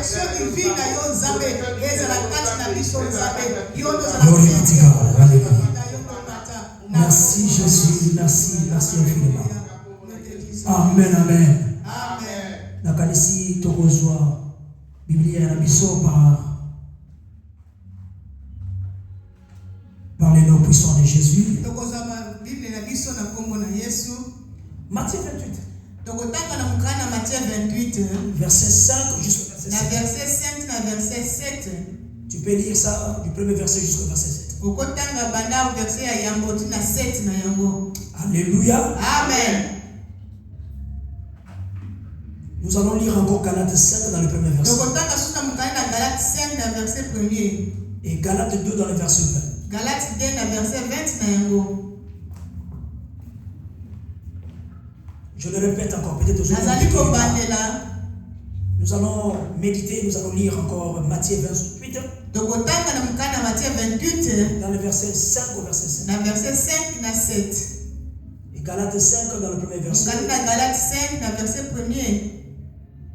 direction divine na yo Nzambe ezala kati na biso Nzambe yo tozala merci Jésus, merci infiniment. Amen, amen. Amen. Nakanisi tokozwa Biblia na biso par les noms puissants de Jésus. Tokozwa Bible na biso na kombo na Yesu. Matthieu 28. Tokotaka na mukana Matthieu 28 verset 5 jusqu'au verset 7. Na verset 5 na verset 7. Tu peux lire ça du premier verset jusqu'au verset 7. Okotanga banda verset ya yango tina 7 na yango. Alléluia. Amen. Nous allons lire encore Galates 5 dans le premier verset. Tokotaka suka mukana na Galates 5 na verset 1er. Et Galates 2 dans le verset 20. Galates 2 na verset 20 na yango. Je le répète encore, peut-être aux autres. Nous allons méditer, nous allons lire encore Matthieu 28. Dans le verset 5 au verset 7. Dans verset 5 na 7. Et Galates 5 dans le premier verset. Galates 5 dans verset 1er.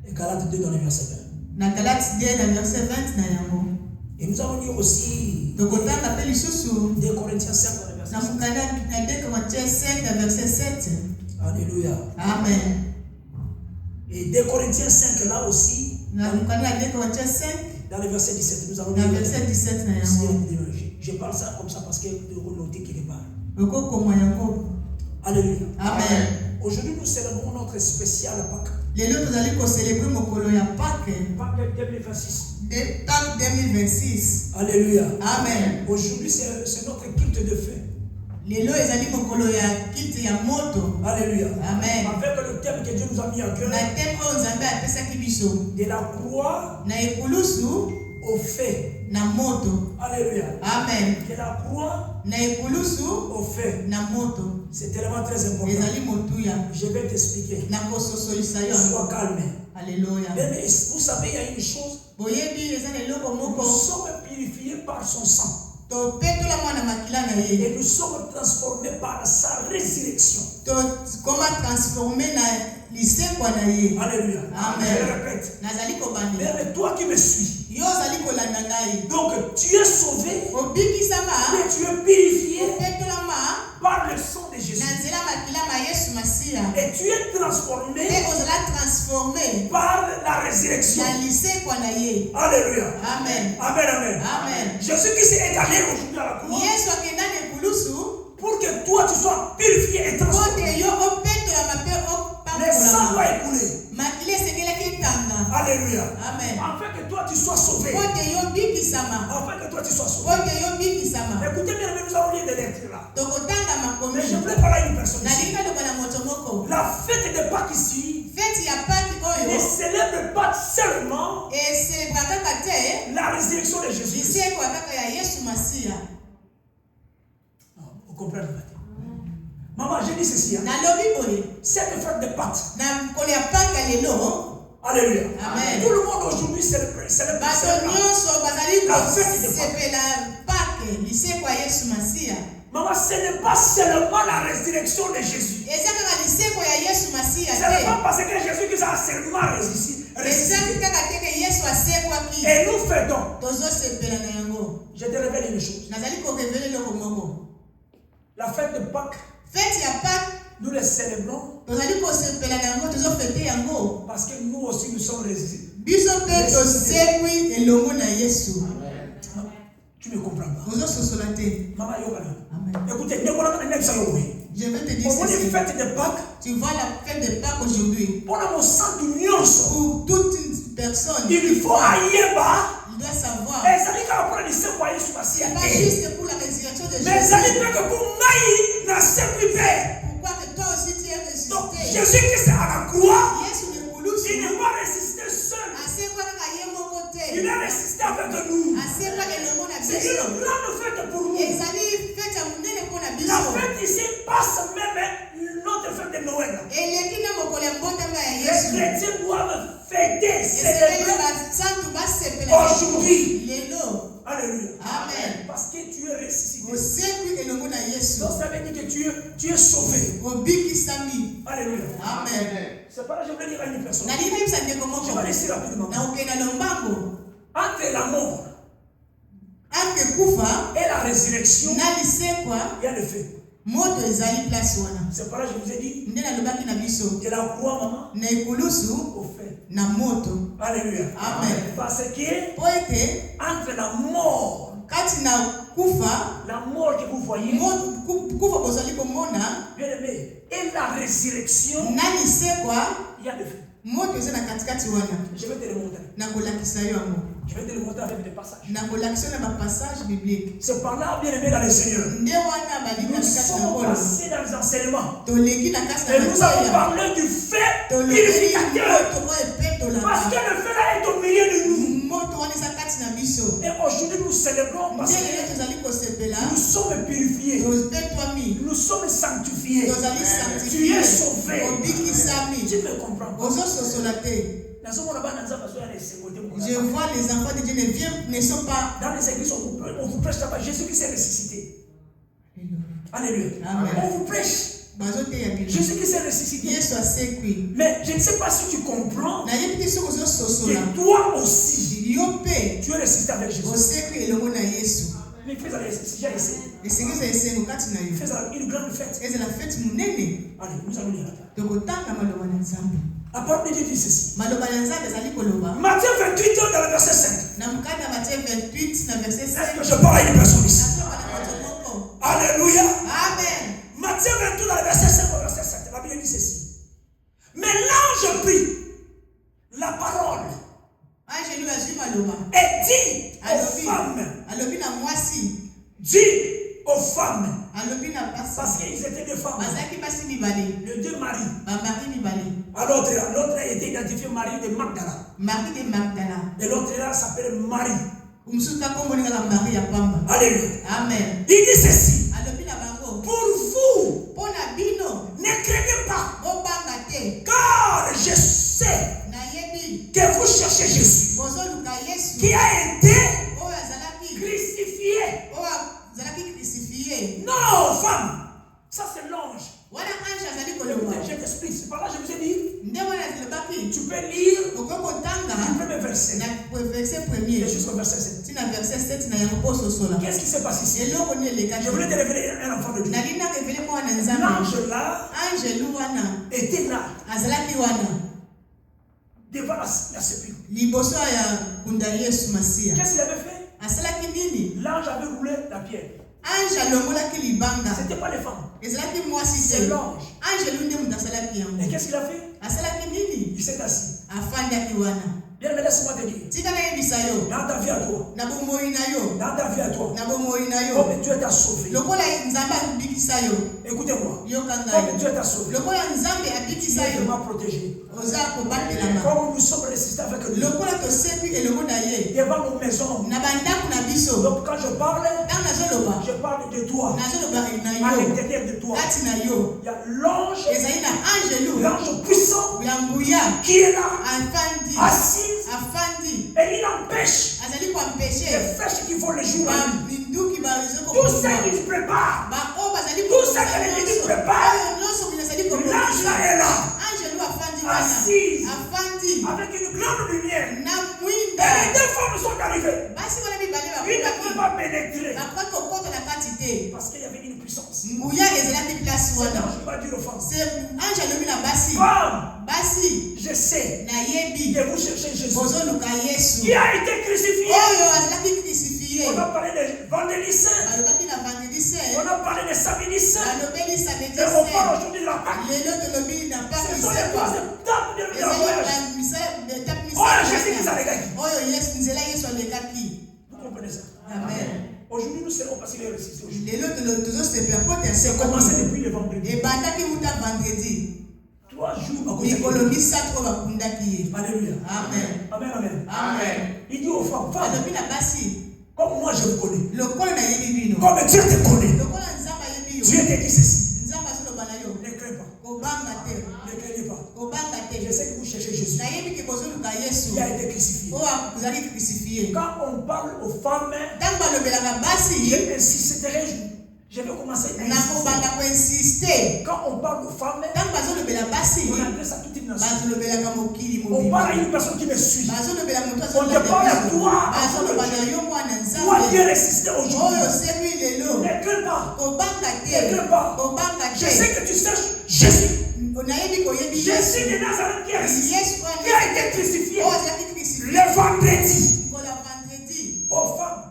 Et Galates 2 dans le verset 20. Dans Galates 2 dans verset 20 na yango. Et nous allons lire aussi 2 Corinthiens 5 dans le verset 7. Alléluia. Amen. Et 2 Corinthiens 5 là aussi. Dans le verset 17. Nous allons lire. Verset 17 na yango. Je parle ça comme ça parce que nous noter quelque part. Alléluia. Amen. Aujourd'hui nous célébrons notre spécial Pâques. Lelo tozali ko célébrer mokolo ya Pâques. Pâques 2026. Pâques 2026. Alléluia. Amen. Aujourd'hui c'est notre culte de feu. Lelo ezali mokolo ya culte ya moto. Alléluia. Amen. Avec le thème que Dieu nous a mis à cœur. Na thème oyo Nzambe apesaki biso. De la croix na ekulusu au feu. Na moto. Alléluia. Amen. De la croix na ekulusu au feu. Na moto. C'est tellement très important. Ezali motuya. Je vais t'expliquer. Na kososolisa yo. Sois calme. Alléluia. Mais vous savez, il y a une chose. Boyebi ezali eloko moko. Nous sommes purifiés par son sang. Et nous sommes transformés par sa résurrection. Alléluia. Amen. Je répète. Mais toi qui me suis. Donc tu es sauvé. Mais tu es purifié par le sang de Jésus. Et tu es transformé par la résurrection. Alléluia. Amen. Amen, amen. Amen. Jésus qui s'est étalé aujourd'hui à la croix. Pour que toi tu sois purifié et transformé. Le sang doit écouler. Alléluia. Amen. Afin que toi tu sois sauvé. Afin que toi tu sois sauvé. Écoutez bien, nous allons lire des lettres là. Mais je voulais parler à une personne ici. La fête de Pâques ici ne célèbre pas seulement la résurrection de Jésus. Vous comprenez? Maman, j'ai dit ceci. Cette fête de Pâques. Alléluia. Amen. Tout le monde aujourd'hui célèbre la fête de Pâques. Maman, ce n'est pas seulement la résurrection de Jésus. Ce n'est pas parce que Jésus qui a seulement ressuscité. Et nous fêtons. Je te révèle une chose. La fête de Pâques. Nous les célébrons. Parce que nous aussi nous sommes ressuscités. Tu ne comprends pas. Maman, écoutez, je vais te dire ceci. Fête de Pâques. Tu vois la fête de Pâques aujourd'hui. Pour toute personne. Il faut aller bas. Il doit savoir. C'est pas juste pour la résurrection de Jésus. Mais pourquoi que toi aussi tu es ressuscité? Donc Jésus qui est à la croix. Il n'est pas ressuscité seul. Il est ressuscité avec nous. C'est une grande fête pour nous. La fête ici passe même notre fête de Noël. Les chrétiens doivent fêter, célébrer aujourd'hui. Alléluia. Amen. Parce que tu es ressuscité. Donc ça veut dire que tu es sauvé. Alléluia. Amen. Amen. C'est pas là que je voulais dire à une personne. Na libi msande Je komoko. vais laisser rapidement. Na ukena lombango. Entre la mort Ante kufa. et la résurrection, Nalisekwa. il y a le fait. Moto ezali place wana. C'est pas là que je vous ai dit. Nde nalobaki na biso. Que la croix, maman, Na ekulusu au fait. na moto. Alléluia. Amen. Parce que Po ete entre la mort, kati na kufa, la mort que vous voyez, kufa bozali komona, bien aimé, et la résurrection, nalisekwa il y a le fait. moto eza na katikati wana. Je vais te le montrer. Nakolakisa yo yango. Je vais te le montrer avec des passages. Nakolakisa na bapassage biblique. C'est par là, bien aimé, dans le Seigneur. Nde wana balika Nous na kati na sommes nkolo. passés dans les enseignements. Toleki na kati Et na nous avons mateya. parlé du fait Toleki purificateur. moto mo epetolaka. Parce que le fait là est au milieu de nous. Moto wana eza kati na biso. Et aujourd'hui, nous célébrons parce Nde lelo que tozali kosepela. nous sommes purifiés. Topetwami. Nous sommes sanctifiés. Tozali Tu sanctifié. es sauvé. Obikisami. Tu me comprends pas. Ozososola te. Je vois les enfants de Dieu ne sont pas. Dans les églises, on vous prêche là-bas Jésus qui s'est ressuscité. Alléluia. Amen. On vous prêche Jésus qui s'est ressuscité. Mais je ne sais pas si tu comprends que toi aussi, tu es ressuscité avec Jésus. Mais fais ça, j'ai essayé. Fais ça, une grande fête. Allez, nous allons lire là. La parole de Dieu dit ceci. Matthieu 28 dans le verset 5. Est-ce que je parle à une personne ici? Alléluia. Amen. Matthieu 28 dans le verset 5 au verset 7. La Bible dit ceci. Mais l'ange prit la parole et dit aux femmes. Dit aux femmes. Parce qu'ils étaient des femmes. Le deux maris. L'autre était identifié Marie de Magdala. Et l'autre là s'appelle Marie. Alléluia. Amen. Il dit ceci. Pour vous, ne craignez pas. Car je sais que vous cherchez Jésus qui a été crucifié. Non, femme. Ça c'est l'ange. Je t'explique. C'est par là que je vous ai dit. Tu peux lire le premier verset. Jusqu'au verset 7. Qu'est-ce qui s'est passé ici? Je voulais te révéler un enfant de Dieu. L'ange là était là devant la sépulture. Qu'est-ce qu'il avait fait? L'ange avait roulé la pierre. C'était pas les femmes. C'est l'ange. Et qu'est-ce qu'il a fait? Il s'est assis. Bien, mais laisse-moi te dire. Dans ta vie à toi. Dans ta vie à toi. Comme Dieu t'a sauvé. Écoutez-moi. Comme Dieu t'a sauvé. Dieu m'a protégé. Comme nous sommes résistés avec lui. Devant nos maisons. Donc quand je parle de toi. À l'intérieur de toi. Il y a l'ange puissant qui est là. Assis. Et il empêche les flèches qui vont le jour. Tout ça qu'il prépare. Tout ça que l'ennemi prépare. L'ange là est là. Assis. Avec une grande lumière. Et les deux femmes sont arrivées. Ils ne peuvent pas pénétrer. Parce qu'il y avait une puissance. Je vais dire aux femmes. Femme. Je sais que vous cherchez Jésus qui a été crucifié. On a parlé de vendredi saint. On a parlé de samedi saint. Et on parle aujourd'hui de la Pâque. Ce sont les trois étapes de la voyage. Oh, Jésus qui s'est régalé. Vous comprenez ça? Amen. Aujourd'hui, nous serons parce qu'il est ressuscité. C'est commencé depuis le vendredi. 3 jours. Alléluia. Amen. Amen, amen. Amen. Il dit aux femmes, comme moi je vous connais, comme Dieu te connaît, Dieu te dit ceci. Ne crains pas. Ne craignez pas. Je sais que vous cherchez Jésus qui a été crucifié. Quand on parle aux femmes, je insisterai. Je vais commencer à insister. Quand on parle aux femmes, on adresse à toute une multinationale. On parle à une personne qui me suit. On te parle à toi. Toi qui es ressuscité aujourd'hui. Ne crains pas. Ne crains pas. Je sais que tu cherches Jésus. Jésus de Nazareth qui a été crucifié le vendredi. Aux femmes.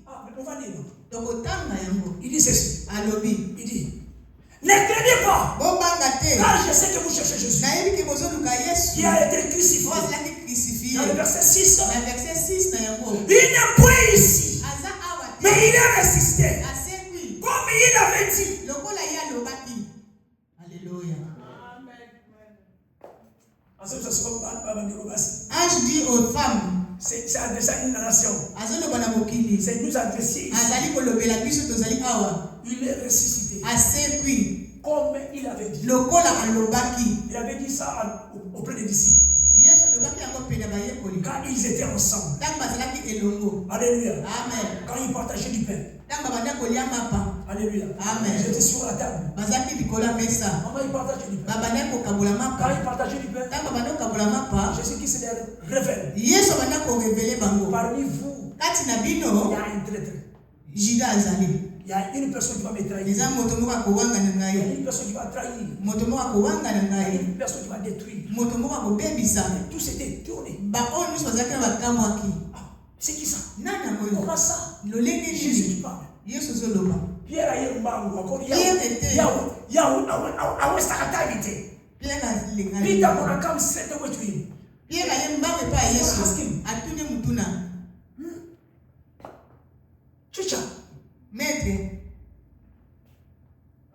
Ah, mais on va dire. Il dit ceci. Il dit, ne craignez pas. Car je sais que vous cherchez Jésus. Qui a été crucifié. Dans le verset 6. Il n'est point ici. Mais il est ressuscité. Comme il avait dit. Alléluia. Ange dit aux femmes. C'est adressé à une nation. C'est nous adressé ici. Il est ressuscité. Comme il avait dit. Il avait dit ça auprès des disciples. Quand ils étaient ensemble. Alléluia. Amen. Quand ils partageaient du pain. Alléluia. Amen. Ils étaient sur la table. Maman, ils partageaient du pain. Quand ils partageaient du pain, Jésus qui se révèle. Parmi vous, il y a un traître. Il y a une personne qui va me trahir. Il y a une personne qui va trahir. Il y a une personne qui va détruire. Tout s'était tourné. C'est qui ça? Comment ça? Jésus qui parle. Pierre a eu un mango. Encore il y a un stacatavité. Peter Monakam said the way to him. Pierre a eu un mango pas Yesu. Atune mutuna. Chicha. Maître.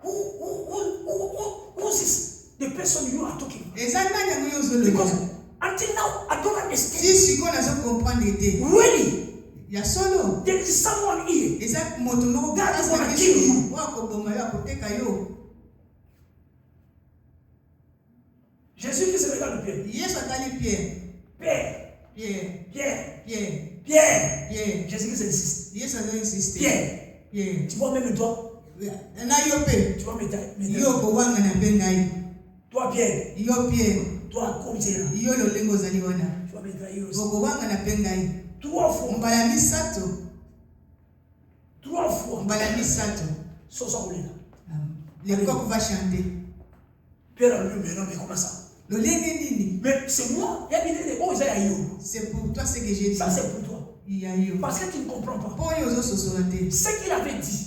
Who is the person you are talking about? Because until now, I don't understand. Really? There is someone here. That want to kill you. Jésus qui se regarde Pierre. Pierre. Jésus qui insiste. Pierre. Tu vois même toi. Tu vois mes toi Pierre. Toi comme c'est là. Tu vas me trahir aussi. 3 fois. Sans s'enrouler là. Le coq va chanter. Pierre a lui mais comment ça? Mais c'est moi. C'est pour toi ce que j'ai dit. Ça c'est pour toi. Parce que tu ne comprends pas. Ce qu'il avait dit.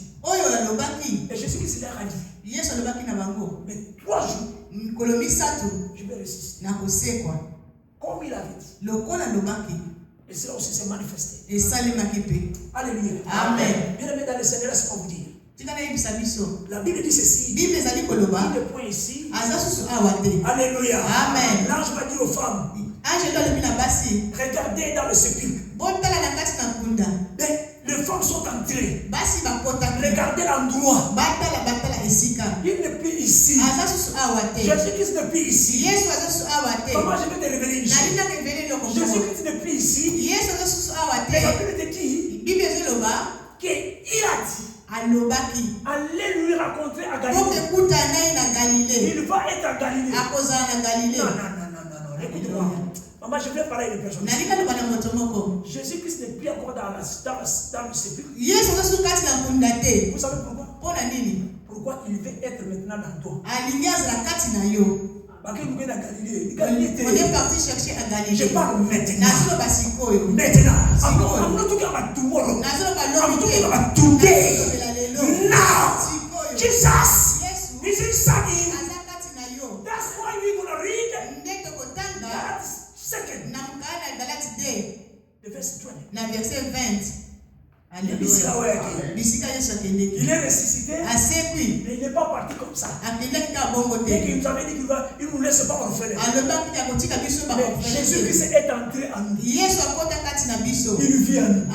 Et Jésus qui s'est dit. Mais 3 jours. Je vais résister. Comme il avait dit. Et cela aussi s'est manifesté. Alléluia. Amen. Bien aimé dans le Seigneur, laisse-moi vous dire. La Bible dit ceci. Il est point ici. Alléluia. Amen. L'ange va dire aux femmes. Regardez dans le sépulcre. Les femmes sont entrées. Regardez l'endroit. Il n'est plus ici. Jésus-Christ n'est plus ici. Maman, je vais te révéler une chose. Jésus-Christ n'est plus ici. Mais la Bible te dit qu'il a dit. Allez lui raconter à Galilée. Il va être à Galilée. Non. Écoute-moi. Maman, je vais parler à une personne. Jésus-Christ n'est plus encore dans le sépulcre. Vous savez pourquoi? Pourquoi il veut être maintenant dans toi? On est parti chercher à Galilée. Je parle maintenant. I'm not talking about tomorrow. I'm talking about today. Now. Jesus is inside you. That's why we're going to read that second. The verse 20. Il est ressuscité. Mais il n'est pas parti comme ça. Et qu'il nous avait dit qu'il ne nous laisse pas orphelins. Mais Jésus-Christ est entré en nous. Il vit en nous.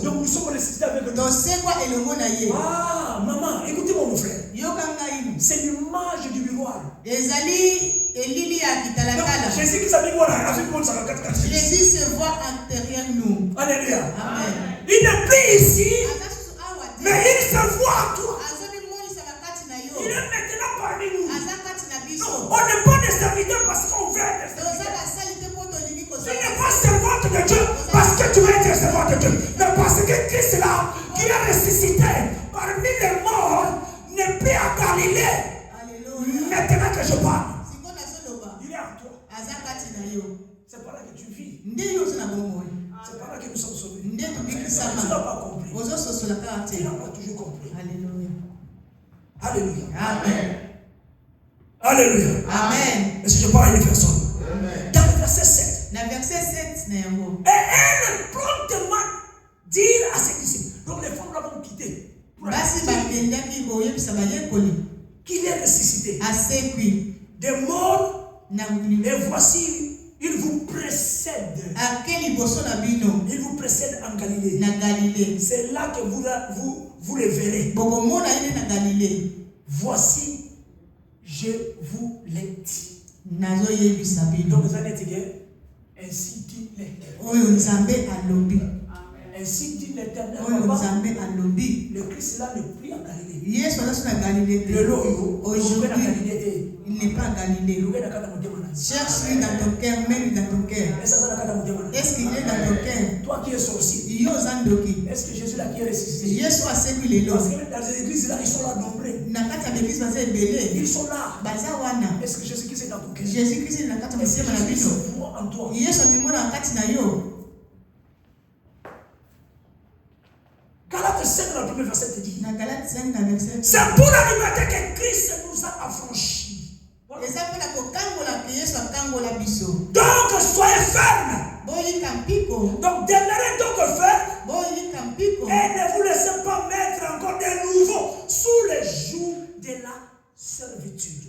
Donc nous sommes ressuscités avec lui. Ah, maman, écoutez-moi mon frère. C'est l'image du miroir. Jésus-Christ a dit voilà, Jésus se voit intérieur nous. Alléluia. Amen. Il n'est plus ici, mais il se voit en toi. Il est maintenant parmi nous. Non, On n'est pas des serviteurs parce qu'on veut être serviteurs. Tu n'es pas servante de Dieu parce que tu veux être servante de Dieu. Mais parce que Christ là, qui est ressuscité parmi les morts, n'est plus à Galilée. Maintenant que je parle, il est en toi. C'est pas là que tu vis. C'est pas là que nous sommes sauvés. Tu n'as pas compris. Tu n'as pas toujours compris. Alléluia. Alléluia. Amen. Alléluia. Amen. Et si je parle à une personne, dans le verset 7, dans verset 7, et elle promptement dire à ses disciples, donc les femmes l'ont quitté, qu'il est ressuscité des morts, et voici, il vous précède. Il vous précède en Galilée. C'est là que vous le verrez. Voici, je vous l'ai dit. Donc vous allez dire, ainsi dit l'Éternel. Ainsi dit l'Éternel. Le Christ là n'est plus en Galilée. Le loyo, aujourd'hui, il n'est pas en Galilée. Cherche-lui dans ton cœur, mets-lui dans ton cœur. Est-ce qu'il est dans ton cœur? Toi qui es sorcier, est-ce que Jésus là qui est ressuscité? Parce que dans les églises là, ils sont là nombreux. Ils sont là. Est-ce que Jésus-Christ est dans ton cœur? Jésus-Christ est dans ton cœur. Est-ce que Jésus-Christ se voit en toi? Galates 5 dans le premier verset te dit, c'est pour la liberté que Christ nous a affranchis. Donc soyez fermes. Donc demeurez donc fermes. Et ne vous laissez pas mettre encore de nouveau sous le joug de la servitude.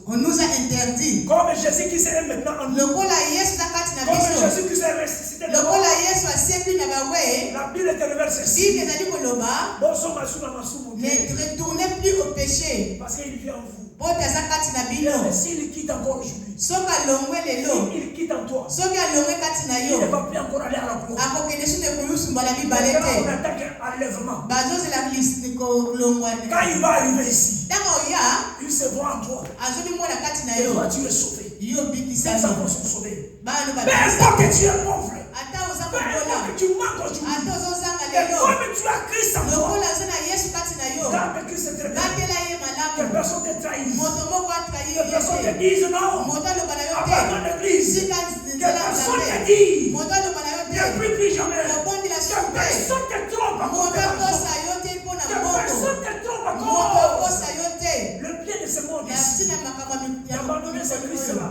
On nous a interdit. Comme Jésus qui est maintenant en nous. Comme Jésus qui est ressuscité. La Bible est réversée ici. Ne retournez plus au péché. Parce qu'il vit en vous. Et s'il quitte encore aujourd'hui, il quitte en toi, il ne va plus encore aller à la croix. Maintenant, on attaque un enlèvement. Quand il va arriver ici, il se voit en toi. Et toi, tu es sauvé. Tes enfants sont sauvés. Peu importe que tu es pauvre, peu importe que tu manques aujourd'hui, et comme tu as Christ en toi, quand Christ est très bien, que personne ne te trahisse, que personne te dise non, abandonne l'église, que personne te dise, ne prie plus jamais, que personne te trompe encore, que personne te trompe encore. Le bien de ce monde ici, d'abandonner ce Christ-là,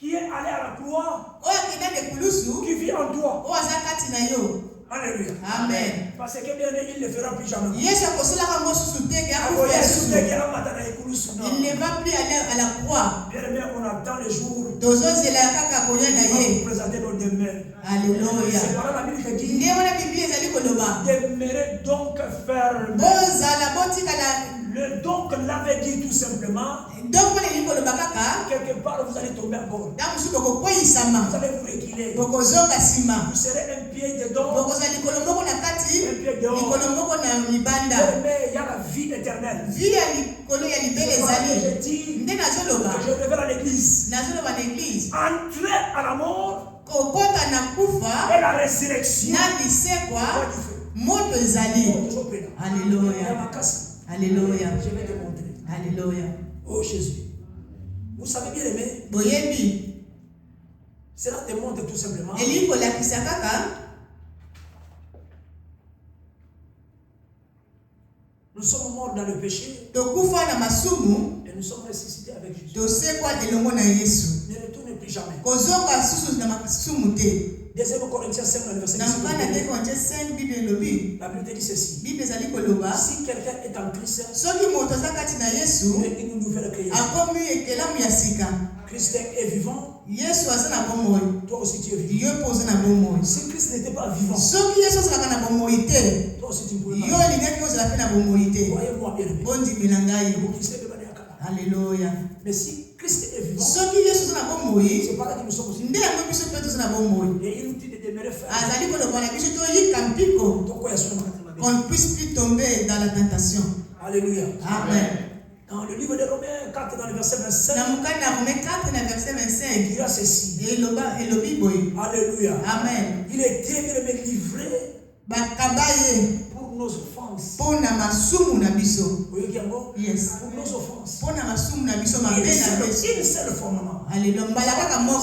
qui est allé à la croix, qui vit en toi. Alléluia. Amen. Parce que bien il ne le fera plus jamais. Il ne va plus aller à la croix. Bien aimé, on attend les jours. Il va nous présenter nos demeures. Alléluia. C'est par la Bible qui dit, demeurez donc ferme. Le donc l'avait dit tout simplement. Quelque part vous allez tomber encore. Vous allez vous reculer. Vous serez un pied dedans. Un pied dehors. Mais il y a la vie éternelle. Je dis que je révèle à l'église. Entrer à la mort et la résurrection. Alléluia. Alléluia. Je vais te montrer. Alléluia. Oh Jésus. Vous savez bien aimé. Cela te montre tout simplement. Nous sommes morts dans le péché. Et nous sommes ressuscités avec Jésus. Ne retournez plus jamais. 2 Corinthiens 5, verset 10. La Bible dit ceci. Si quelqu'un est en Christ, il est une nouvelle création. Christ est vivant. Toi aussi tu es vivant. Si Christ n'était pas vivant, toi aussi tu ne pouvais pas. Voyez-moi bien aimé. Alléluia. Mais si Christ est vivant, c'est pas là que nous sommes aussi. Et il nous dit de demeurer ferme. Qu'on ne puisse plus tomber dans la tentation. Alléluia. Amen. Dans le livre de Romains 4, dans le verset 25, il y a ceci. Alléluia. Amen. Il était livré pour nos offenses. Yes. Pour nos offenses. Une seule fois, maman. Alléluia.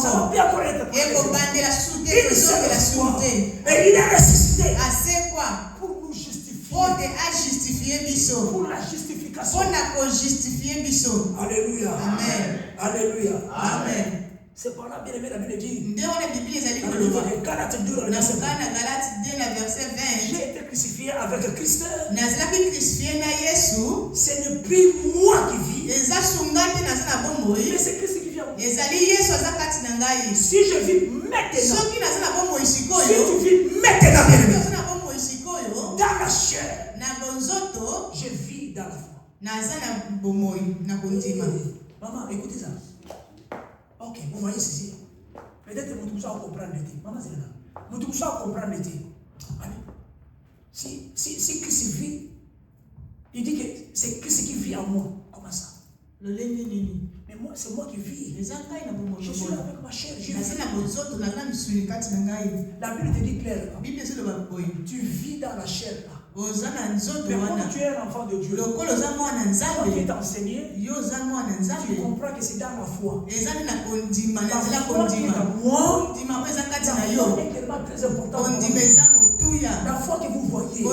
Ça va bien connaître. Une seule fois. Et il est ressuscité. Pour nous justifier. Pour la justification. Alléluia. Amen. Alléluia. Amen. C'est par là, bien aimé, la Bible dit. Dans le livre de Galates 2, verset 20. J'ai été crucifié avec Christ. Ce n'est plus moi qui vis. Mais c'est Christ qui vit en moi. Si je vis maintenant. Si tu vis maintenant. Dans la chair. Je vis dans la foi. Maman, écoutez ça. Ok, vous voyez ceci. Peut-être que vous devez comprendre le thé. Maman, c'est là. Vous devez comprendre le thé. Si Christ vit, il dit que c'est Christ qui vit en moi. Comment ça? Mais moi, c'est moi qui vis. Je suis là avec ma chair. La Bible te dit clairement. Tu vis dans la chair là. Mais quand tu es un enfant de Dieu, quand tu es enseigné, tu comprends que c'est dans la foi. La foi qui est en moi, la foi est tellement très importante. La foi que vous voyez,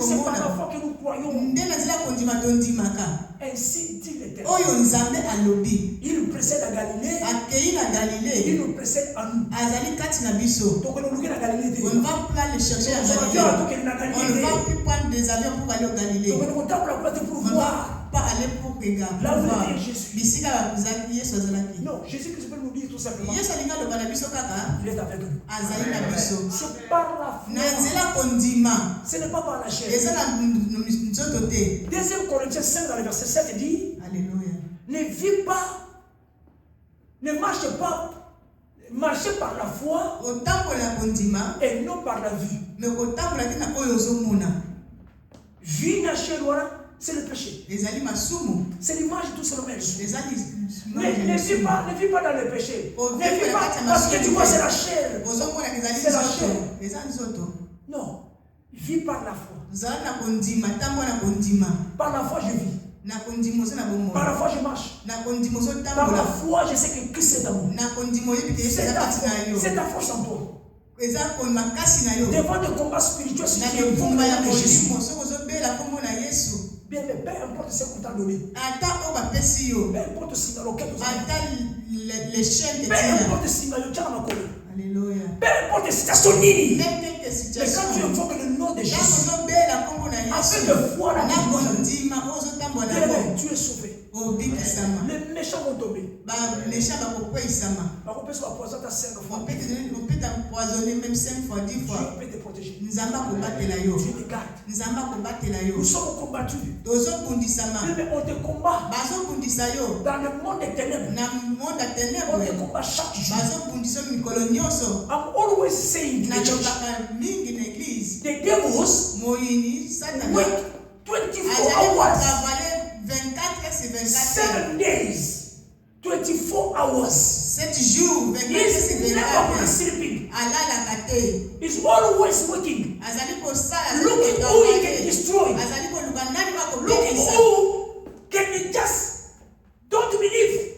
c'est par la foi que nous croyons. Ainsi dit l'Éternel. Il nous précède à Galilée. Il nous précède à nous. Donc on va pas le chercher à Galilée. On ne va plus prendre des avions pour aller au Galilée. Donc on ne va pas aller pour regarder. Là où est Jésus. Non, Jésus-Christ peut nous dire tout simplement. Il est avec nous. C'est par la foi. Ce n'est pas par la chair. 2 Corinthiens 5 dans le verset 7 dit. Alléluia. Ne vis pas, ne marche pas, marchez par la foi et non par la vue. Vie naturelle, c'est le péché. C'est l'image de tout ce monde. Ne vis pas dans le péché. Ne vis pas parce que tu vois c'est la chair. C'est la chair. Non, vis par la foi. Par la foi je vis. Par la foi je marche. Par la foi je sais que Christ est en moi. C'est ta force en toi. Devant des combats spirituels, si tu es bon avec Jésus. Bien, mais peu importe ce qu'on t'a donné. Peu importe le signal auquel tu as. Peu importe le signal auquel tu as. Alléluia. Peu importe la situation nini. Mais quand tu invoques le nom de Jésus, afin de voir la tu es sauvé. Les méchants vont tomber. On peut se poisonner 5 fois. On peut t'empoisonner même 5 fois, 10 fois. Dieu peut te protéger. Dieu te garde. Nous sommes combattus. Mais on te combat. Dans le monde des ténèbres. On te combat chaque jour. I'm always saying to the church, the devils work 24 hours. 7 days, 24 hours. 7 jours, 24 He's never sleeping. He's always working. Looking who he can destroy. Looking who can just don't believe.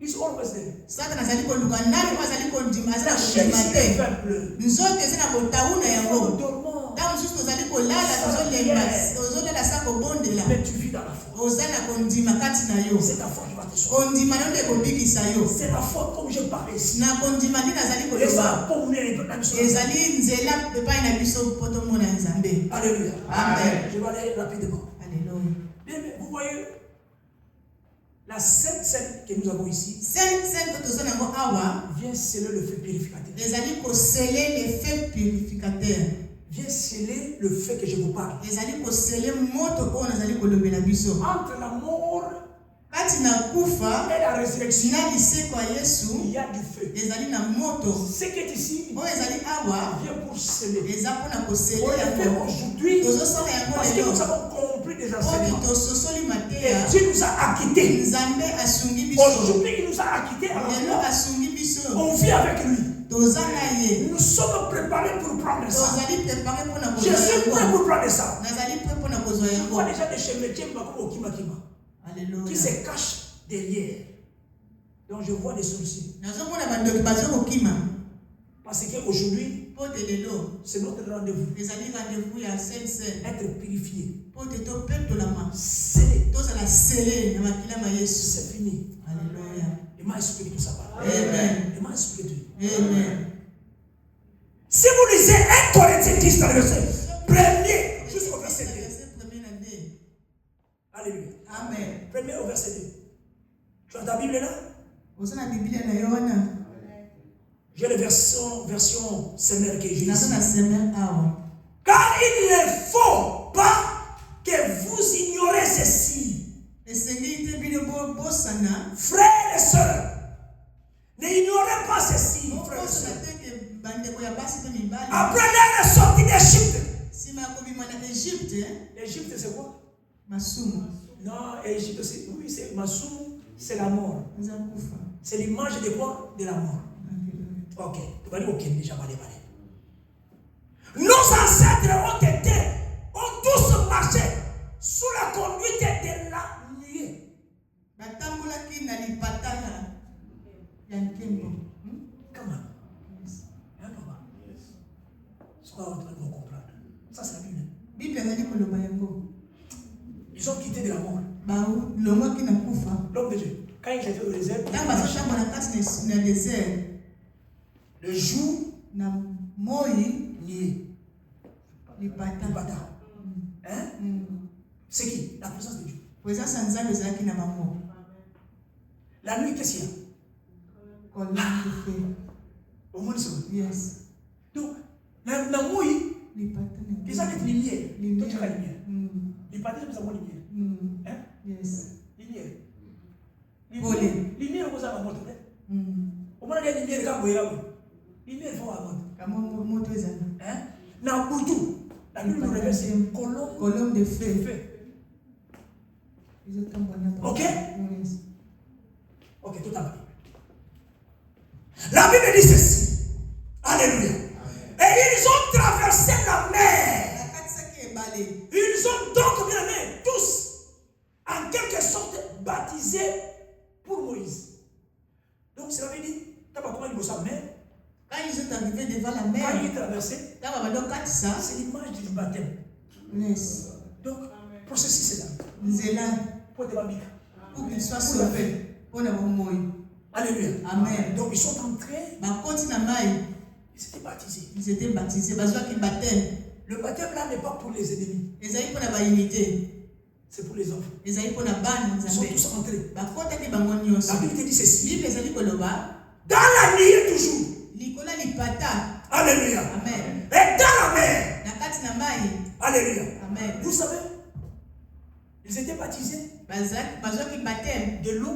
He's always there. Mais tu vis dans la foi. C'est ta foi qui va te sauver. C'est la foi comme je parle ici. Et ça pour nous Alléluia. Amen. Je vais aller rapidement. Alléluia. Bien, vous voyez la sainte scène que nous avons ici vient sceller le feu purificateur. Vient sceller le fait que je vous parle. Entre la mort et la résurrection, il y a du feu. Ce qui est ici vient pour sceller. On le fait aujourd'hui parce que nous avons compris des enseignements. Et Dieu nous a acquittés. Aujourd'hui, il nous a acquittés. On vit avec lui. Nous sommes préparés pour prendre ça. Je suis prêt pour prendre ça. Je vois déjà des chemetiers qui se cachent derrière. Donc je vois des solutions. Parce qu'aujourd'hui, c'est notre rendez-vous. Être purifié. C'est fini. Alléluia. Il m'a expliqué tout ça. Amen. Il m'a expliqué tout. Amen. Si vous lisez 1 Corinthiens 10 dans le verset 1er jusqu'au verset 2. Alléluia. Amen. 1er au verset 2. Tu as ta Bible là? J'ai la version Semmer que j'ai ici. Car il ne faut pas que vous ignorez ceci. Frères et sœurs, n'ignorez pas ceci. Frères et sœurs. Après la sortie d'Égypte. Égypte c'est quoi? Non, Égypte c'est Masumu, c'est la mort. C'est l'image de quoi? De la mort. Ok, tu vas dire ok, déjà valé. Nos ancêtres ont tous marché sous la conduite de la nuée. Comment? C'est pas en train de comprendre. Ça c'est la Bible. Ils ont quitté de la mort. L'homme de Dieu, quand il était au désert, le jour, nuée. Hein? C'est qui? La présence de Dieu. La nuit, qu'est-ce qu'il y a? Au monde, c'est yes. Donc, la mouille, ils ont des lumières. Toi, tu as la lumière. Les pâtés, nous avons lumière. Hein? Yes. Lumière. Lumière, vous avez la montre. Au moins, il y a lumière, quand vous voyez là. Lumière, il faut la montre. Hein? Dans Boudou, la Bible nous révèle c'est colonne de feu. Ok? Ok, tout à fait. La Bible dit ceci. Alléluia. Et ils ont traversé la mer. Ils ont donc, bien aimé, tous, en quelque sorte, baptisé pour Moïse. Donc, cela veut dire, tu vois comment ils vont s'en mettre. Quand ils sont arrivés devant la mer, quand ils traversé, c'est l'image du baptême. Yes. Donc, processus c'est là. Pour qu'ils soient sauvés. Alléluia. Amen. Donc, ils sont entrés. Ils étaient baptisés. Ils étaient baptisés. Le baptême là n'est pas pour les ennemis. C'est pour les enfants. Ils sont tous entrés. La Bible dit ceci. Dans la nuit toujours. Alléluia. Amen. Et dans la mer. Alléluia. Amen. Vous savez, ils étaient baptisés de l'eau.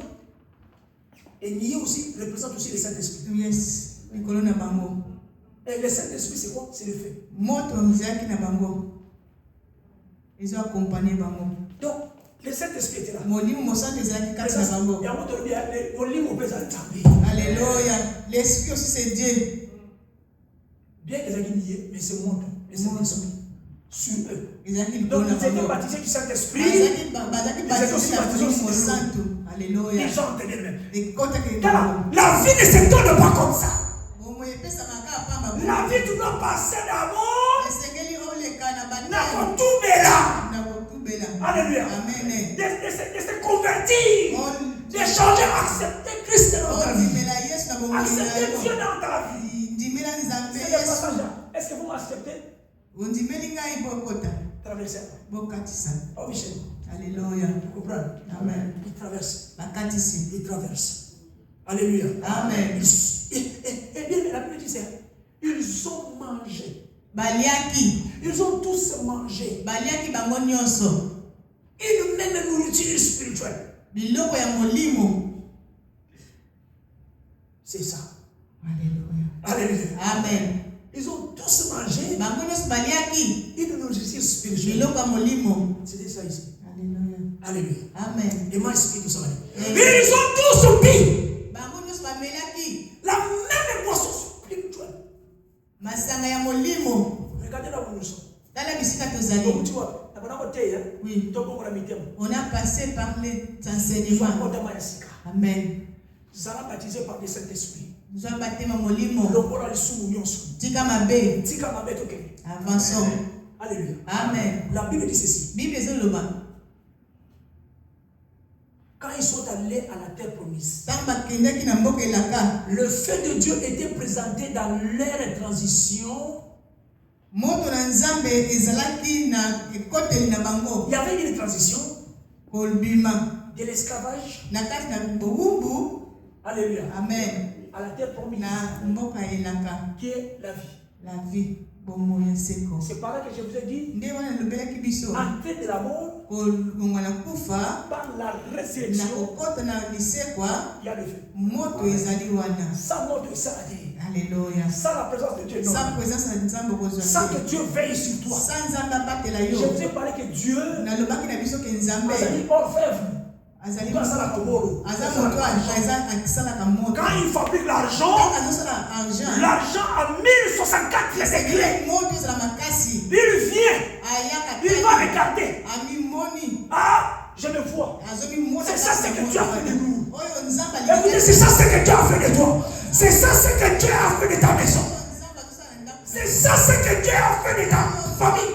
Et nier aussi représente aussi le Saint-Esprit. Yes. Et le Saint-Esprit, c'est quoi? C'est le feu. Ils ont accompagné. Donc, le Saint-Esprit était là. Alléluia. L'Esprit aussi, c'est Dieu. Bien qu'ils aient nié, mais c'est mon le Saint-Esprit sur eux. Donc, ils étaient baptisés du Saint-Esprit. Ils étaient aussi baptisés du Saint-Esprit. Alléluia. Ils ont entendu le même. La vie ne se donne pas comme ça. La vie doit passer d'abord. Alléluia. De se convertir. De changer, accepter Christ dans ta vie. Accepter Dieu dans ta vie. C'est le passage. Est-ce que vous m'acceptez? Traversez. Oh Michel. Alléluia. Vous comprenez? Amen. Il traverse. Il traverse. Alléluia. Amen. Et bien, la Bible dit ça. Ils ont mangé. Ils ont tous mangé. Une même nourriture spirituelle. biloko ya molimo. C'est ça. Alléluia. Alléluia. Amen. Ils ont tous mangé une nourriture spirituelle. C'était ça ici. Alléluia. Alléluia. Amen. Et moi, explique tout ça. Ils ont tous bu la même boisson spirituelle. Regardez là où nous sommes. Donc, tu vois, oui. On a passé par les enseignements. Amen. Nous sommes baptisés par le Saint-Esprit. Nous sommes baptisés par molimo. Tika mabe. Avançons. Alléluia. Amen. La Bible dit ceci. Bible est le bas. Quand ils sont allés à la terre promise, le feu de Dieu était présenté dans leur transition. Il y avait une transition de l'esclavage. Alléluia. Amen. À la terre promise. Qui est la vie. La vie. C'est par là que je vous ai dit, entrer de la mort, par la résurrection, il y a le feu. Sans mort de saladé. Alléluia. Sans la présence de Dieu, non. Sans que Dieu veille sur toi. Je vous ai parlé que Dieu a dit orfèvre. Quand il fabrique l'argent, l'argent à 1064 degrés, il vient, il va regarder. Ah, je le vois. C'est ça ce que Dieu a fait de nous. Écoutez, c'est ça ce que Dieu a fait de toi. C'est ça ce que Dieu a fait de ta maison. C'est ça ce que Dieu a fait de ta famille.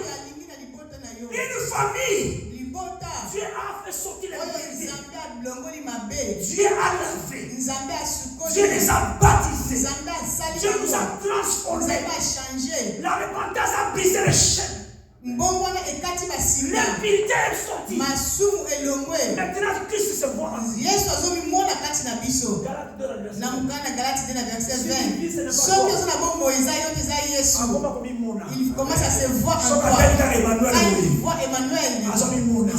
Une famille. Dieu a fait sortir les vérités. Dieu a lavé. Dieu les a baptisés. Dieu nous a transformés. La repentance a brisé les chaînes. L'impurité est sortie. Maintenant, Christ se voit en nous. Il commence à se voir en toi. Quand il voit Emmanuel, il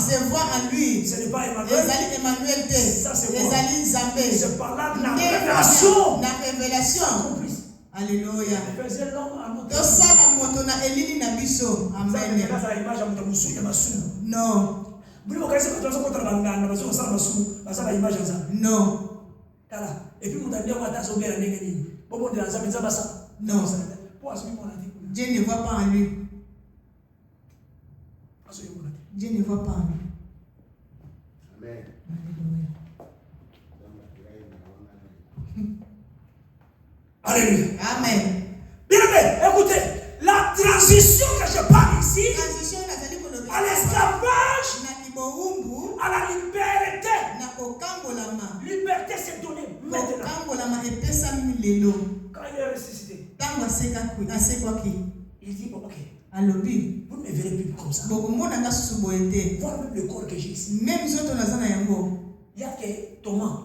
se voit en lui. Ce n'est pas Emmanuel. C'est par là de la révélation. La révélation. Alléluia. Amen. Non. Non. Et puis, vous avez non. Dieu ne voit pas en lui. Dieu ne voit pas en lui. Amen. Alléluia. Amen. Bien aimé, écoutez, la transition que je parle ici, à l'esclavage, à la liberté. Liberté s'est donnée maintenant. Quand il est ressuscité, il dit, bon, ok, vous ne me verrez plus comme ça. Voilà même le corps que j'ai ici. Même si on a il y a que Thomas.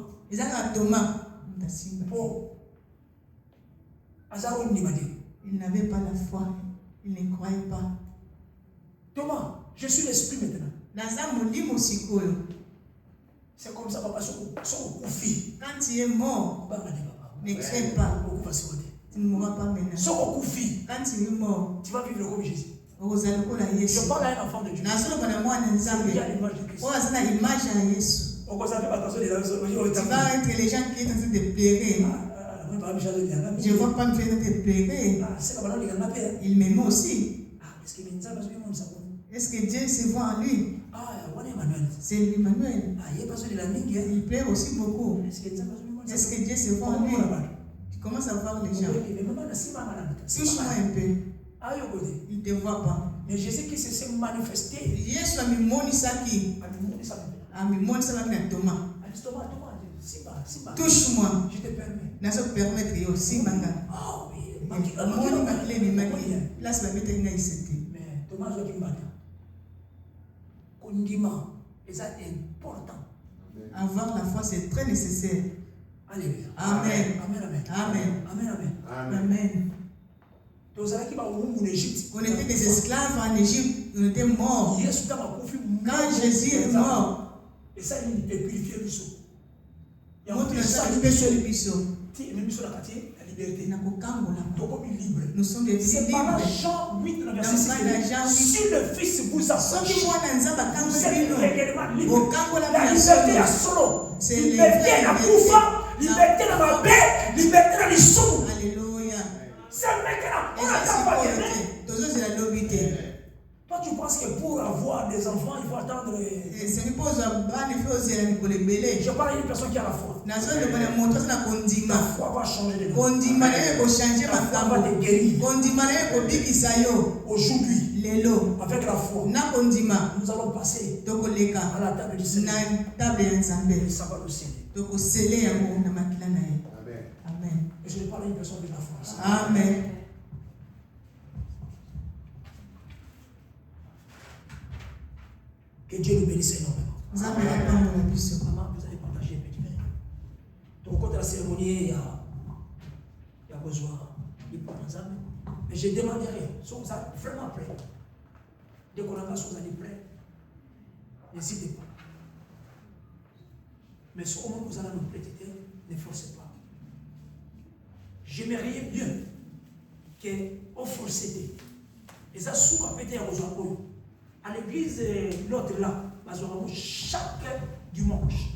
Pour il n'avait pas la foi. Il ne croyait pas. Thomas, je suis l'esprit maintenant. C'est comme ça, papa, quand tu es mort, ne crains pas. Tu ne mourras pas maintenant. Quand tu es mort, tu vas vivre comme Jésus. Je parle à un enfant de Dieu. Il y a l'image de Christ. Tu vas être les gens qui sont en train de pleurer. Je ne vois pas me faire de pleurer. Il m'aime aussi. Est-ce que Dieu se voit en lui? C'est Emmanuel. Il pleure aussi beaucoup. Est-ce que Dieu se voit en lui? Tu commences à voir les gens. Touche-moi un peu. Il ne te voit pas. Mais Jésus qui s'est manifesté. Yesu amimoni saki. Amimoni saki na Thomas. Touche-moi. Je te permets. Naso permettre yo simbanga. Ah oui. Amoni makile ni makile. Place ba bete nga isete. Mais Thomas zo kimbata. Kondima, c'est important. Avoir la foi c'est très nécessaire. Alléluia. Amen. Amen. Amen. Amen. Amen. On était des esclaves en Égypte, on était morts. Quand Jésus est mort, Et ça, il peut purifier le sang. Il y a un peu de ça, il peut purifier le sang. Même sur la quartier, la liberté. Libre. Nous sommes des libres. C'est par Jean 8, le verset 6. Si le Fils vous affranchit, vous êtes réellement libre. La liberté à solo. Liberté à Koufa, liberté dans ma baie, liberté dans les sous. Alléluia. C'est maintenant. On n'attend pas de rien. Toi, tu penses que pour avoir des enfants, il faut attendre. Je parle à une personne qui a la foi. La foi va changer de vie. La foi va te guérir. Aujourd'hui, avec la foi, nous allons passer à la table du Seigneur. Et ça va nous sceller. Amen. Et je parle à une personne de la foi. Amen. Que Dieu nous bénisse énormément. Maman, vous allez partager un petit peu. Donc, quand la cérémonie, il y a besoin de prendre. Mais je ne demande rien. Si vous êtes vraiment prêts, dès qu'on a si vous allez prêts, n'hésitez pas. Mais si au moment où vous allez nous prêter, ne forcez pas. J'aimerais bien qu'on force. Et ça, si vous avez à l'église, l'autre là, chaque dimanche.